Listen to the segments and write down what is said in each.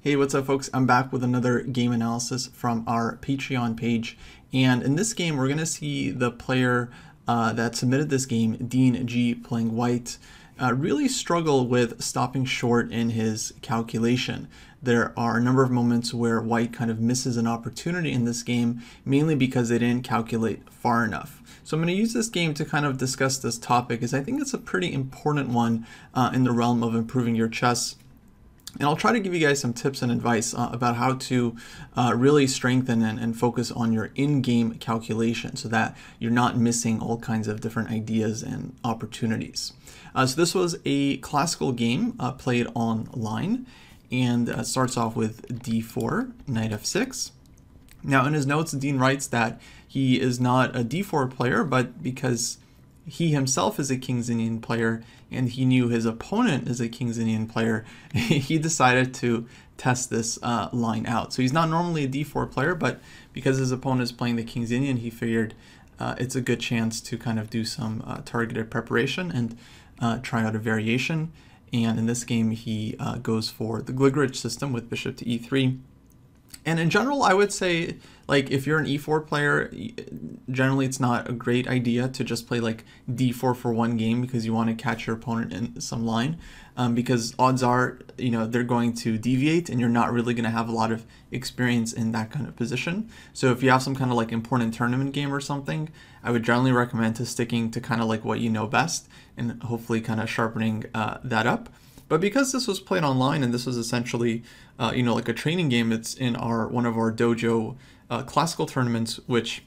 Hey, what's up folks? I'm back with another game analysis from our Patreon page, and in this game we're going to see the player that submitted this game, Dean G, playing white, really struggle with stopping short in his calculation. There are a number of moments where white kind of misses an opportunity in this game, mainly because they didn't calculate far enough. So I'm going to use this game to kind of discuss this topic, as I think it's a pretty important one in the realm of improving your chess. And I'll try to give you guys some tips and advice about how to really strengthen and focus on your in-game calculation so that you're not missing all kinds of different ideas and opportunities. So this was a classical game played online, and starts off with d4, knight f6. Now in his notes, Dean writes that he is not a d4 player, but because he himself is a King's Indian player and he knew his opponent is a King's Indian player, he decided to test this line out. So he's not normally a d4 player, but because his opponent is playing the King's Indian, he figured it's a good chance to kind of do some targeted preparation and try out a variation. And in this game, he goes for the Gligrich system with bishop to e3. And in general, I would say, like, if you're an e4 player, generally it's not a great idea to just play like d4 for one game, because you want to catch your opponent in some line, because odds are, they're going to deviate and you're not really going to have a lot of experience in that kind of position. So if you have some kind of like important tournament game or something, I would generally recommend to sticking to kind of like what you know best and hopefully kind of sharpening that up. But because this was played online and this was essentially, like a training game, it's in one of our Dojo classical tournaments, which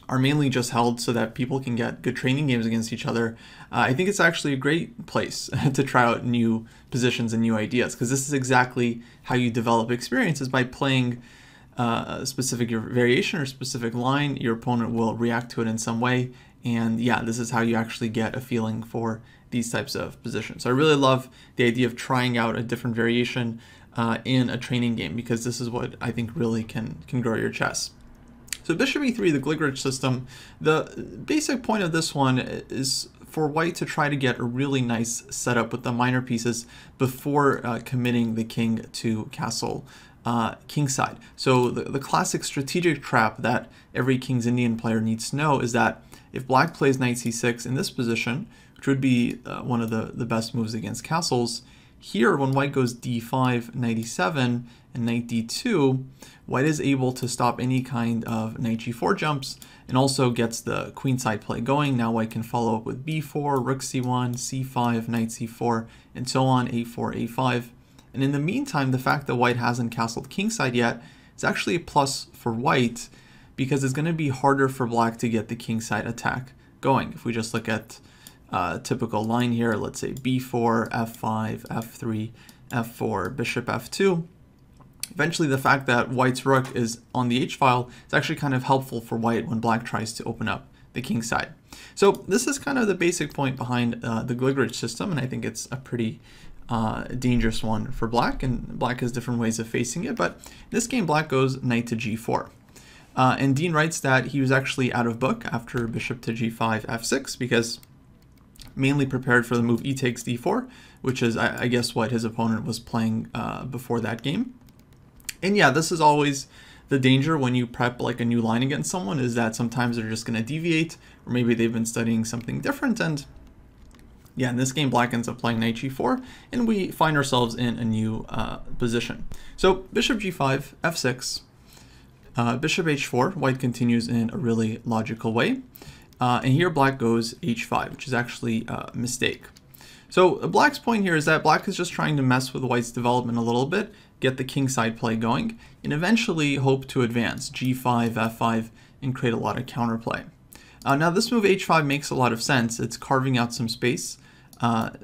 are mainly just held so that people can get good training games against each other. I think it's actually a great place to try out new positions and new ideas, because this is exactly how you develop experiences. By playing a specific variation or specific line, your opponent will react to it in some way. And yeah, this is how you actually get a feeling for these types of positions. So I really love the idea of trying out a different variation in a training game, because this is what I think really can grow your chess. So bishop e3, the Gligrich system, the basic point of this one is for white to try to get a really nice setup with the minor pieces before committing the king to castle kingside. So the classic strategic trap that every King's Indian player needs to know is that if black plays knight c6 in this position, which would be one of the best moves against castles, here when white goes d5, knight e7, and knight d2, white is able to stop any kind of knight g4 jumps and also gets the queenside play going. Now white can follow up with b4, rook c1, c5, knight c4, and so on, a4, a5. And in the meantime, the fact that white hasn't castled kingside yet is actually a plus for white, because it's going to be harder for black to get the kingside attack going. If we just look at a typical line here, let's say b4, f5, f3, f4, bishop f2. Eventually, the fact that white's rook is on the h-file is actually kind of helpful for white when black tries to open up the kingside. So this is kind of the basic point behind the Gligrich system, and I think it's a pretty dangerous one for black, and black has different ways of facing it. But in this game, black goes knight to g4. And Dean writes that he was actually out of book after bishop to g5, f6, because mainly prepared for the move e takes d4, which is, I guess, what his opponent was playing before that game. And yeah, this is always the danger when you prep like a new line against someone, is that sometimes they're just going to deviate, or maybe they've been studying something different. And yeah, in this game, black ends up playing knight g4, and we find ourselves in a new position. So bishop g5, f6, bishop h4, white continues in a really logical way. And here black goes h5, which is actually a mistake. So black's point here is that black is just trying to mess with white's development a little bit, get the kingside play going, and eventually hope to advance g5, f5, and create a lot of counterplay. Now this move h5 makes a lot of sense. It's carving out some space,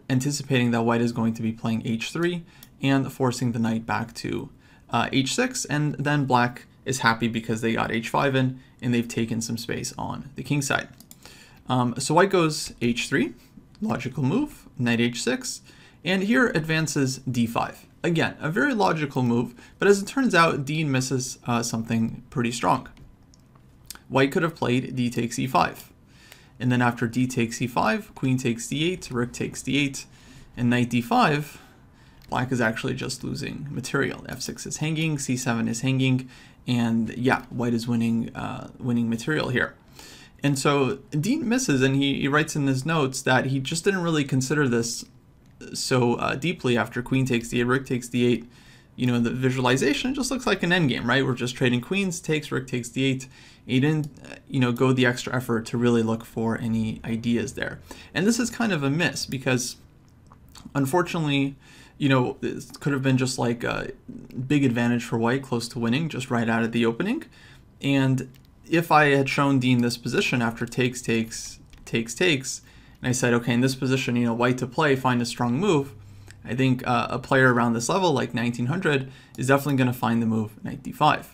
anticipating that white is going to be playing h3 and forcing the knight back to h6, and then black is happy because they got h5 in and they've taken some space on the king side. So white goes h3, logical move, knight h6, and here advances d5. Again, a very logical move, but as it turns out, Dean misses something pretty strong. White could have played d takes e5, and then after d takes e5, queen takes d8, rook takes d8, and knight d5, black is actually just losing material. f6 is hanging, c7 is hanging, and yeah, white is winning material here. And so Dean misses, and he writes in his notes that he just didn't really consider this so deeply after queen takes d8, rook takes d8. You know, the visualization, it just looks like an endgame, right? We're just trading queens, takes, rook takes d8. He didn't, go the extra effort to really look for any ideas there. And this is kind of a miss because, unfortunately, this could have been just like a big advantage for white, close to winning, just right out of the opening. And if I had shown Dean this position after takes, takes, takes, takes, and I said, okay, in this position, white to play, find a strong move, I think a player around this level, like 1900, is definitely going to find the move knight d5.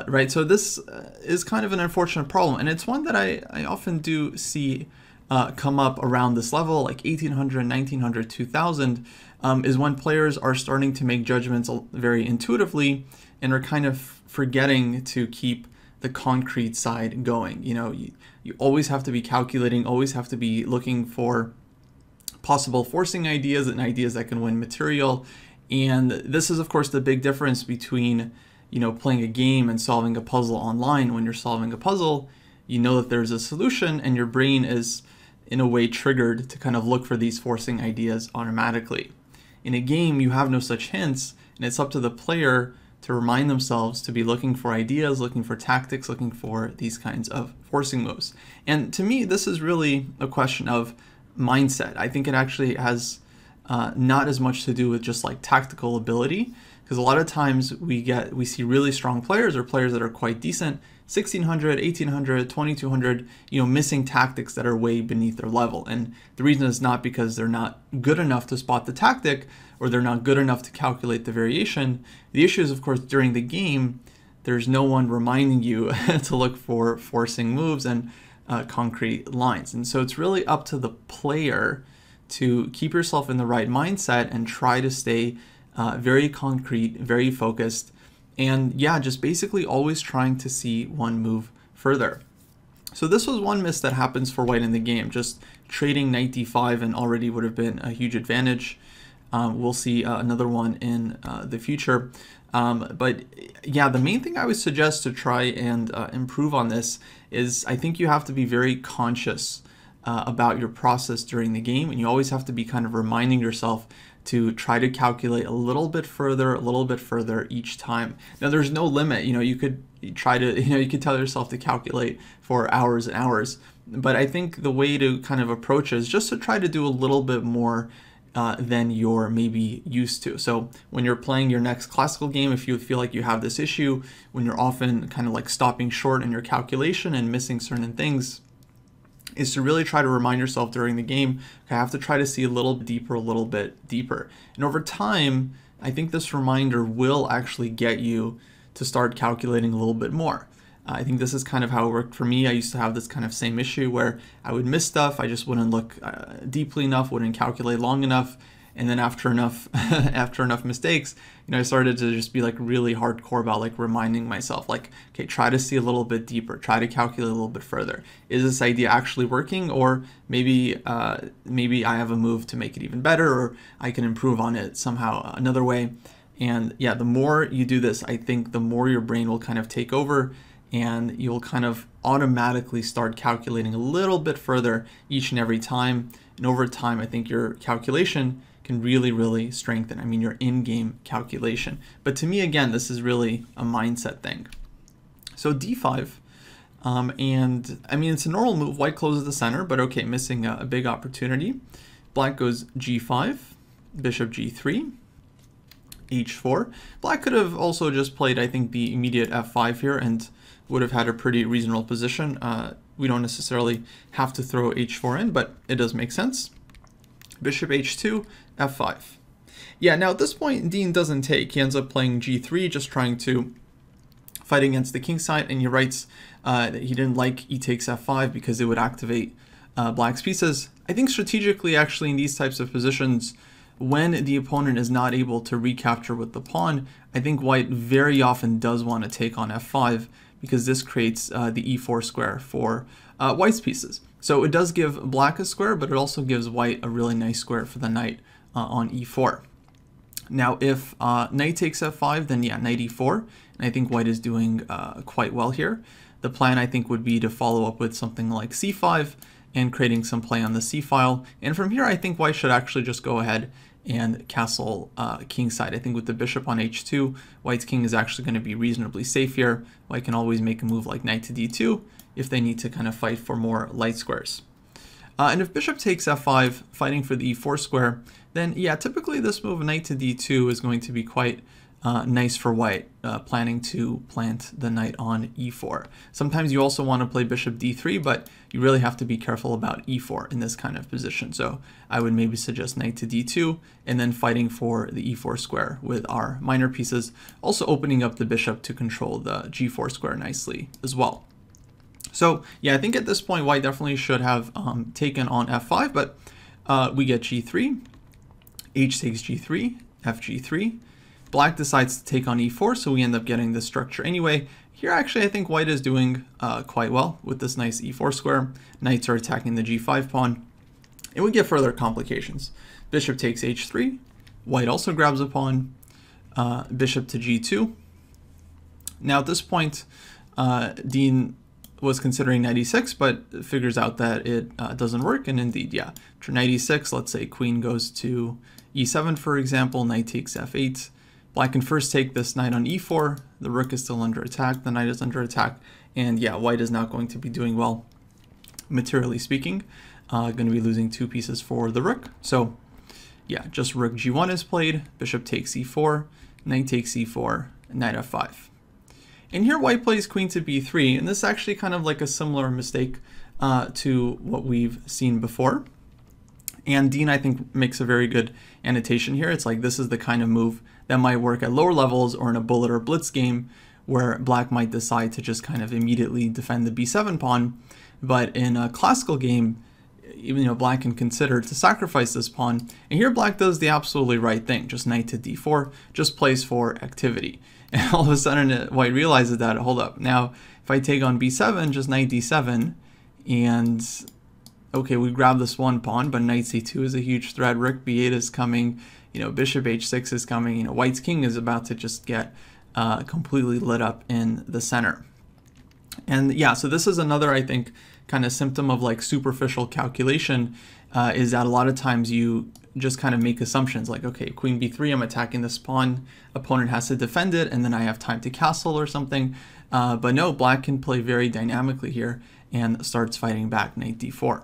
Right, so this is kind of an unfortunate problem, and it's one that I often do see come up around this level, like 1800, 1900, 2000, is when players are starting to make judgments very intuitively and are kind of forgetting to keep the concrete side going. You always have to be calculating, always have to be looking for possible forcing ideas and ideas that can win material. And this is, of course, the big difference between playing a game and solving a puzzle online. When you're solving a puzzle, you know that there's a solution and your brain is in a way triggered to kind of look for these forcing ideas automatically. In a game, you have no such hints, and it's up to the player to remind themselves to be looking for ideas, looking for tactics, looking for these kinds of forcing moves. And to me, this is really a question of mindset. I think it actually has not as much to do with just like tactical ability, because a lot of times we see really strong players or players that are quite decent, 1600, 1800, 2200, missing tactics that are way beneath their level. And the reason is not because they're not good enough to spot the tactic or they're not good enough to calculate the variation. The issue is, of course, during the game, there's no one reminding you to look for forcing moves and concrete lines. And so it's really up to the player to keep yourself in the right mindset and try to stay very concrete, very focused, and yeah, just basically always trying to see one move further. So this was one miss that happens for white in the game. Just trading knight d5 and already would have been a huge advantage. We'll see another one in the future. But yeah, the main thing I would suggest to try and improve on this is I think you have to be very conscious about your process during the game, and you always have to be kind of reminding yourself to try to calculate a little bit further each time. Now there's no limit, you could try to, you could tell yourself to calculate for hours and hours, but I think the way to kind of approach it is just to try to do a little bit more than you're maybe used to. So when you're playing your next classical game, if you feel like you have this issue, when you're often kind of like stopping short in your calculation and missing certain things, is to really try to remind yourself during the game, I have to try to see a little bit deeper. And over time, I think this reminder will actually get you to start calculating a little bit more. I think this is kind of how it worked for me. I used to have this kind of same issue where I would miss stuff. I just wouldn't look deeply enough, wouldn't calculate long enough. And then after enough mistakes, I started to just be like really hardcore about like reminding myself, like, okay, try to see a little bit deeper, try to calculate a little bit further. Is this idea actually working? Or maybe I have a move to make it even better, or I can improve on it somehow another way. And yeah, the more you do this, I think the more your brain will kind of take over, and you'll kind of automatically start calculating a little bit further each and every time. And over time, I think your calculation can really strengthen. I mean, your in-game calculation. But to me, again, this is really a mindset thing. So d5, and I mean, it's a normal move. White closes the center, but okay, missing a big opportunity. Black goes g5, bishop g3, h4. Black could have also just played, I think, the immediate f5 here and would have had a pretty reasonable position. We don't necessarily have to throw h4 in, but it does make sense. Bishop h2, f5. Yeah, now at this point, Dean doesn't take. He ends up playing g3, just trying to fight against the king side, and he writes that he didn't like e takes f5 because it would activate black's pieces. I think strategically, actually, in these types of positions, when the opponent is not able to recapture with the pawn, I think white very often does want to take on f5 because this creates the e4 square for white's pieces. So it does give black a square, but it also gives white a really nice square for the knight on e4. Now, if knight takes f5, then yeah, knight e4, and I think white is doing quite well here. The plan, I think, would be to follow up with something like c5 and creating some play on the c file. And from here, I think white should actually just go ahead and castle kingside. I think with the bishop on h2, white's king is actually going to be reasonably safe here. White can always make a move like knight to d2 if they need to kind of fight for more light squares. And if bishop takes f5, fighting for the e4 square, then yeah, typically this move knight to d2 is going to be quite nice for white, planning to plant the knight on e4. Sometimes you also want to play bishop d3, but you really have to be careful about e4 in this kind of position. So I would maybe suggest knight to d2 and then fighting for the e4 square with our minor pieces, also opening up the bishop to control the g4 square nicely as well. So yeah, I think at this point white definitely should have taken on f5, but we get g3, h takes g3, f g3. Black decides to take on e4, so we end up getting this structure anyway. Here actually I think white is doing quite well with this nice e4 square. Knights are attacking the g5 pawn, and we get further complications. Bishop takes h3, white also grabs a pawn, bishop to g2. Now at this point, Dean was considering knight e6, but figures out that it doesn't work, and indeed, yeah. After knight e6, let's say queen goes to e7, for example, knight takes f8. Black can first take this knight on e4, the rook is still under attack, the knight is under attack, and yeah, white is not going to be doing well, materially speaking. Going to be losing 2 pieces for the rook. So yeah, just rook g1 is played, bishop takes e4, knight takes e4, knight f5. And here white plays queen to b3, and this is actually kind of like a similar mistake to what we've seen before. And Dean, I think, makes a very good annotation here. It's like this is the kind of move that might work at lower levels or in a bullet or blitz game where black might decide to just kind of immediately defend the b7 pawn. But in a classical game, even black can consider to sacrifice this pawn. And here black does the absolutely right thing, just knight to d4, just plays for activity. And all of a sudden white realizes that, hold up, now if I take on b7, just knight d7, and okay, we grab this one pawn, but knight c2 is a huge threat, rook b8 is coming, bishop h6 is coming, white's king is about to just get completely lit up in the center. And yeah, so this is another, I think, kind of symptom of like superficial calculation, is that a lot of times you just kind of make assumptions like, okay, queen b3, I'm attacking this pawn, opponent has to defend it, and then I have time to castle or something. But no, black can play very dynamically here and starts fighting back knight d4.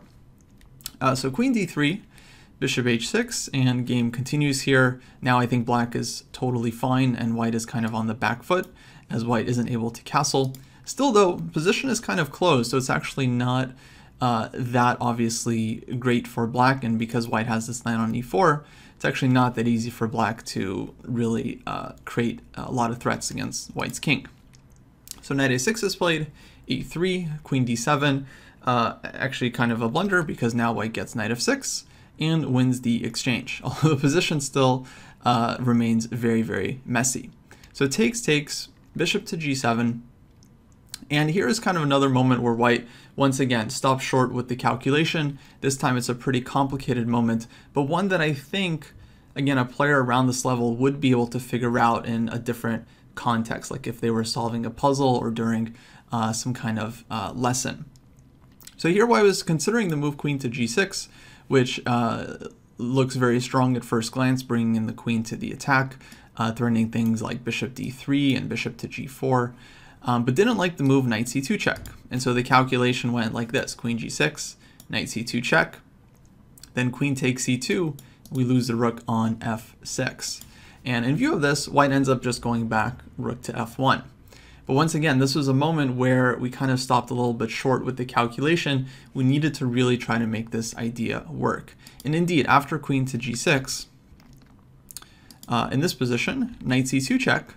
So queen d3, bishop h6, and game continues here. Now I think black is totally fine, and white is kind of on the back foot, as white isn't able to castle. Still though, position is kind of closed, so it's actually not that obviously great for black, and because white has this knight on e4, it's actually not that easy for black to really create a lot of threats against white's king. So knight a6 is played, e3, queen d7, actually kind of a blunder because now white gets knight f6 and wins the exchange, although the position still remains very, very messy. So takes, bishop to g7, and here is kind of another moment where white once again stops short with the calculation. This time it's a pretty complicated moment, but one that I think, again, a player around this level would be able to figure out in a different context, like if they were solving a puzzle or during some kind of lesson. So here white was considering the move queen to g6, which looks very strong at first glance, bringing in the queen to the attack, threatening things like bishop d3 and bishop to g4, but didn't like the move knight c2 check. And so the calculation went like this: queen g6, knight c2 check, then queen takes c2, we lose the rook on f6. And in view of this, white ends up just going back rook to f1. But once again, this was a moment where we kind of stopped a little bit short with the calculation. We needed to really try to make this idea work. And indeed, after queen to g6, in this position, knight c2 check,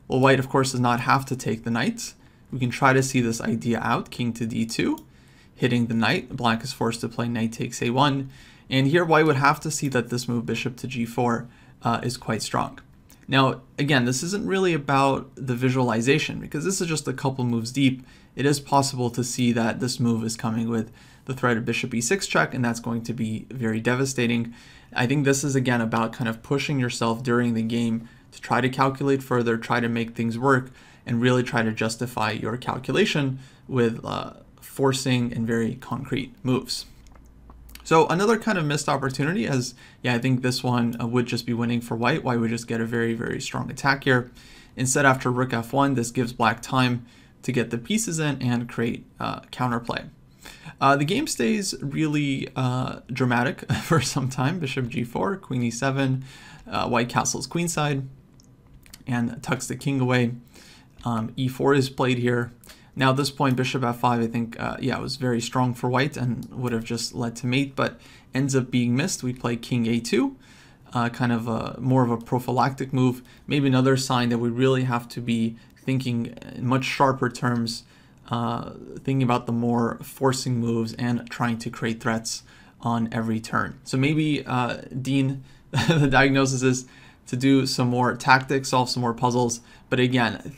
well, white, of course, does not have to take the knight. We can try to see this idea out, king to d2, hitting the knight. Black is forced to play knight takes a1. And here, white would have to see that this move, bishop to g4, is quite strong. Now, again, this isn't really about the visualization, because this is just a couple moves deep. It is possible to see that this move is coming with the threat of bishop e6 check, and that's going to be very devastating. I think this is again about kind of pushing yourself during the game to try to calculate further, try to make things work, and really try to justify your calculation with forcing and very concrete moves. So another kind of missed opportunity, as I think this one would just be winning for white. White would just get a very, very strong attack here. Instead, after rook f1, this gives black time to get the pieces in and create counterplay. The game stays really dramatic for some time. Bishop g4, queen e7, white castles queenside, and tucks the king away. E4 is played here. Now at this point, bishop f5, I think, it was very strong for white and would have just led to mate, but ends up being missed. We play king a2, kind of more of a prophylactic move. Maybe another sign that we really have to be thinking in much sharper terms, thinking about the more forcing moves and trying to create threats on every turn. So maybe Dean, the diagnosis is to do some more tactics, solve some more puzzles, but again,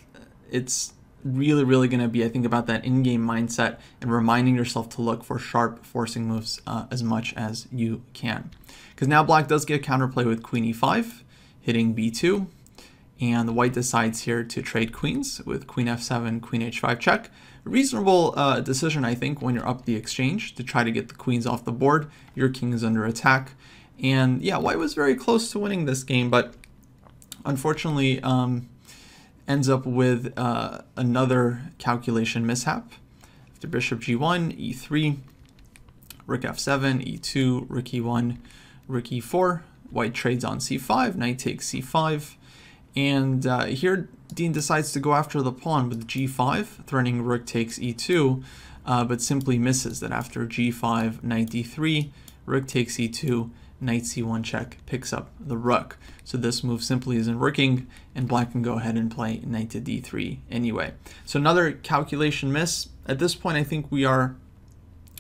it's really going to be, I think, about that in-game mindset and reminding yourself to look for sharp forcing moves as much as you can. Because now black does get counterplay with queen e5, hitting b2, and the white decides here to trade queens with queen f7, queen h5 check. A reasonable decision, I think, when you're up the exchange to try to get the queens off the board. Your king is under attack. And yeah, white was very close to winning this game, but unfortunately, ends up with another calculation mishap. After bishop g1, e3, rook f7, e2, rook e1, rook e4. White trades on c5, knight takes c5. And here Dean decides to go after the pawn with g5, threatening rook takes e2, but simply misses that after g5, knight d3, rook takes e2, knight c1 check picks up the rook. So this move simply isn't working, and black can go ahead and play knight to d3 anyway. So another calculation miss. At this point, I think we are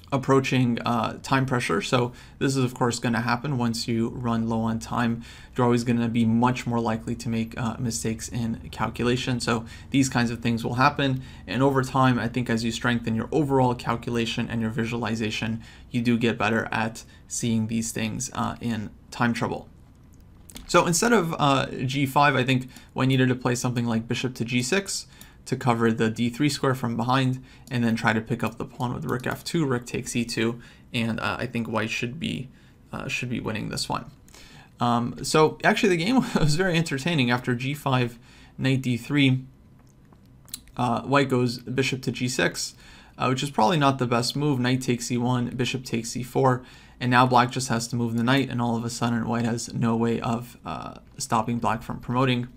approaching time pressure. So this is of course going to happen once you run low on time. You're always going to be much more likely to make mistakes in calculation. So these kinds of things will happen. And over time, I think as you strengthen your overall calculation and your visualization, you do get better at seeing these things in time trouble. So instead of g5, I think we needed to play something like bishop to g6 to cover the d3 square from behind, and then try to pick up the pawn with rook f2, rook takes e2, and I think white should be winning this one. So actually the game was very entertaining. After g5, knight d3, white goes bishop to g6, which is probably not the best move. Knight takes e1, bishop takes e4, and now black just has to move the knight, and all of a sudden white has no way of stopping black from promoting.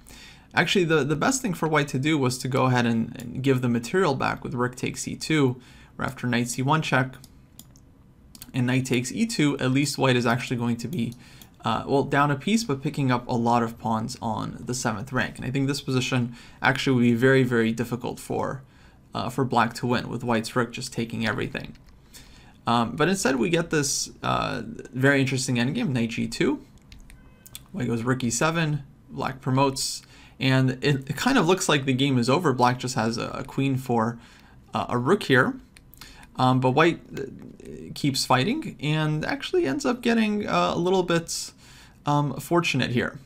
Actually, the best thing for white to do was to go ahead and give the material back with rook takes e2, or after knight c1 check, and knight takes e2, at least white is actually going to be, well, down a piece, but picking up a lot of pawns on the 7th rank. And I think this position actually would be very, very difficult for black to win, with white's rook just taking everything. But instead we get this very interesting endgame, knight g2, white goes rook e7, black promotes, and it kind of looks like the game is over. Black just has a queen for a rook here, but white keeps fighting and actually ends up getting a little bit fortunate here.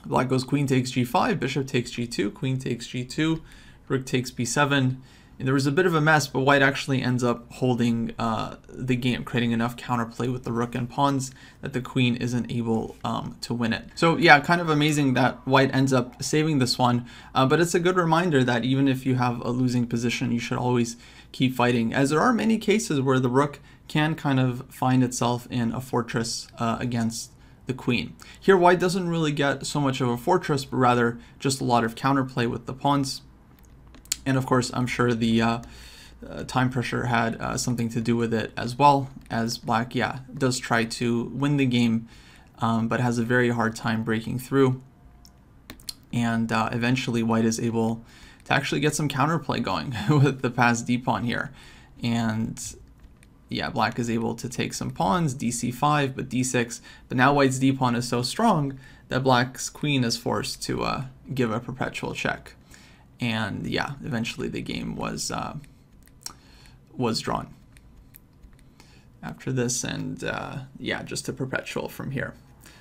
Black goes queen takes g5, bishop takes g2, queen takes g2, rook takes b7. And there was a bit of a mess, but white actually ends up holding the game, creating enough counterplay with the rook and pawns that the queen isn't able to win it. So yeah, kind of amazing that white ends up saving this one, but it's a good reminder that even if you have a losing position, you should always keep fighting, as there are many cases where the rook can kind of find itself in a fortress against the queen. Here white doesn't really get so much of a fortress, but rather just a lot of counterplay with the pawns. And of course, I'm sure the time pressure had something to do with it as well, as black, does try to win the game, but has a very hard time breaking through. And eventually white is able to actually get some counterplay going with the passed d-pawn here. And yeah, black is able to take some pawns, dc5, but d6. But now white's d-pawn is so strong that black's queen is forced to give a perpetual check. And yeah, eventually the game was drawn. after this, and yeah, just to perpetual from here.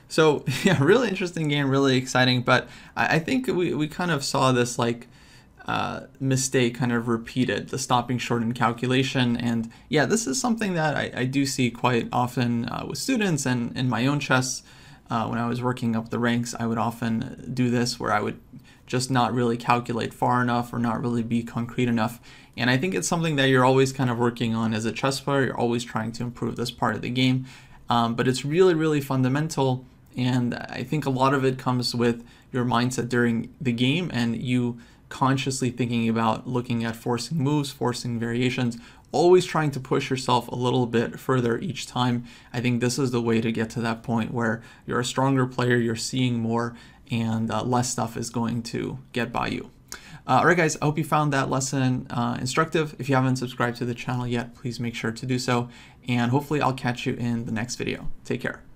So yeah, really interesting game, really exciting, but I think we kind of saw this like mistake kind of repeated, the stopping short in calculation. And yeah, this is something that I do see quite often with students, and in my own chess. When I was working up the ranks, I would often do this where I would just not really calculate far enough or not really be concrete enough. And I think it's something that you're always kind of working on as a chess player. You're always trying to improve this part of the game. But it's really, really fundamental. And I think a lot of it comes with your mindset during the game and you consciously thinking about looking at forcing moves, forcing variations, always trying to push yourself a little bit further each time. I think this is the way to get to that point where you're a stronger player, you're seeing more, and less stuff is going to get by you. All right, guys, I hope you found that lesson instructive. If you haven't subscribed to the channel yet, please make sure to do so. And hopefully I'll catch you in the next video. Take care.